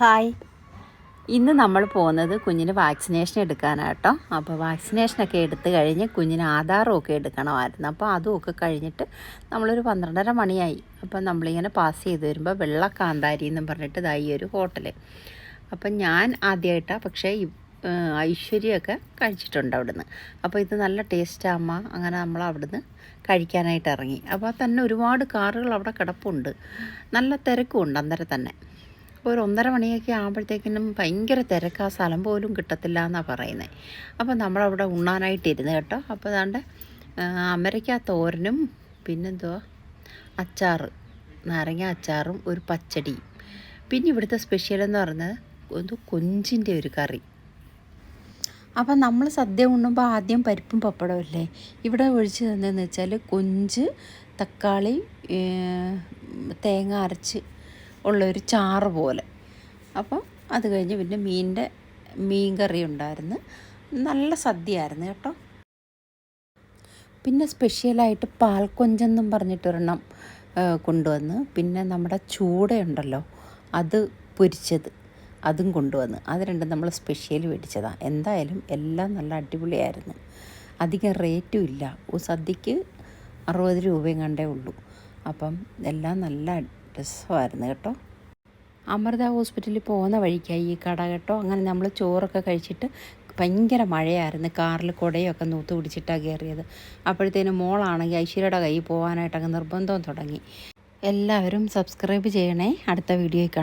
Hi, ഇന്ന് നമ്മൾ പോകുന്നത് കുഞ്ഞിന് വാക്സിനേഷൻ എടുക്കാനാട്ടോ. അപ്പോൾ വാക്സിനേഷനൊക്കെ എടുത്തു കഴിഞ്ഞ് കുഞ്ഞിന് ആധാറുമൊക്കെ എടുക്കണമായിരുന്നു. അപ്പോൾ അതുമൊക്കെ കഴിഞ്ഞിട്ട് നമ്മളൊരു 12:30 മണിയായി. അപ്പം നമ്മളിങ്ങനെ പാസ് ചെയ്ത് വരുമ്പോൾ വെള്ളക്കാന്താരി എന്നും പറഞ്ഞിട്ട് ഇതായി ഒരു ഹോട്ടൽ. അപ്പം ഞാൻ ആദ്യമായിട്ടാണ്, പക്ഷേ ഐശ്വര്യമൊക്കെ കഴിച്ചിട്ടുണ്ട് അവിടുന്ന്. അപ്പോൾ ഇത് നല്ല ടേസ്റ്റാണ് അമ്മ, അങ്ങനെ നമ്മൾ അവിടുന്ന് കഴിക്കാനായിട്ട് ഇറങ്ങി. അപ്പോൾ തന്നെ ഒരുപാട് കാറുകൾ അവിടെ കിടപ്പുണ്ട്, നല്ല തിരക്കുമുണ്ട് അന്നേരം തന്നെ. അപ്പോൾ ഒരു 1:30 മണിയൊക്കെ ആകുമ്പോഴത്തേക്കിനും ഭയങ്കര തിരക്ക്, ആ സ്ഥലം പോലും കിട്ടത്തില്ല എന്നാണ് പറയുന്നത്. അപ്പോൾ നമ്മളവിടെ ഉണ്ണാനായിട്ടിരുന്ന് കേട്ടോ. അപ്പോൾ അതാണ്ട് അമരയ്ക്ക തോരനും പിന്നെന്തുവാ അച്ചാറ്, നാരങ്ങ അച്ചാറും ഒരു പച്ചടിയും. പിന്നെ ഇവിടുത്തെ സ്പെഷ്യൽ എന്ന് പറഞ്ഞത് കൊഞ്ചിൻ്റെ ഒരു കറി. അപ്പം നമ്മൾ സദ്യ ഉണ്ണുമ്പോൾ ആദ്യം പരിപ്പും പപ്പടവും അല്ലേ ഇവിടെ ഒഴിച്ച് തന്നതെന്ന് വെച്ചാൽ കൊഞ്ച്, തക്കാളി, തേങ്ങ അരച്ച് ഉള്ളൊരു ചാറ് പോലെ. അപ്പം അത് കഴിഞ്ഞ് പിന്നെ മീൻ കറി ഉണ്ടായിരുന്നു. നല്ല സദ്യയായിരുന്നു കേട്ടോ. പിന്നെ സ്പെഷ്യലായിട്ട് പാൽക്കൊഞ്ചെന്നും പറഞ്ഞിട്ടൊരെണ്ണം കൊണ്ടുവന്ന്, പിന്നെ നമ്മുടെ ചൂടയുണ്ടല്ലോ അത് പൊരിച്ചത്, അതും കൊണ്ടുവന്ന്. അത് രണ്ടും നമ്മൾ സ്പെഷ്യൽ മേടിച്ചതാണ്. എന്തായാലും എല്ലാം നല്ല അടിപൊളിയായിരുന്നു. അധികം റേറ്റും ഇല്ല, സദ്യക്ക് 60 രൂപയും കണ്ടേ ഉള്ളൂ. അപ്പം എല്ലാം നല്ല രസമായിരുന്നു കേട്ടോ. അമൃത ഹോസ്പിറ്റലിൽ പോകുന്ന വഴിക്കായി ഈ കട കേട്ടോ. അങ്ങനെ നമ്മൾ ചോറൊക്കെ കഴിച്ചിട്ട് ഭയങ്കര മഴയായിരുന്നു. കാറിൽ കുടയൊക്കെ നൂത്ത് പിടിച്ചിട്ടാണ് കയറിയത്. അപ്പോഴത്തേനും മോളാണെങ്കിൽ ഐശ്വര്യയുടെ കയ്യിൽ പോകാനായിട്ട് അങ്ങ് നിർബന്ധം തുടങ്ങി. എല്ലാവരും സബ്സ്ക്രൈബ് ചെയ്യണേ. അടുത്ത വീഡിയോയിൽ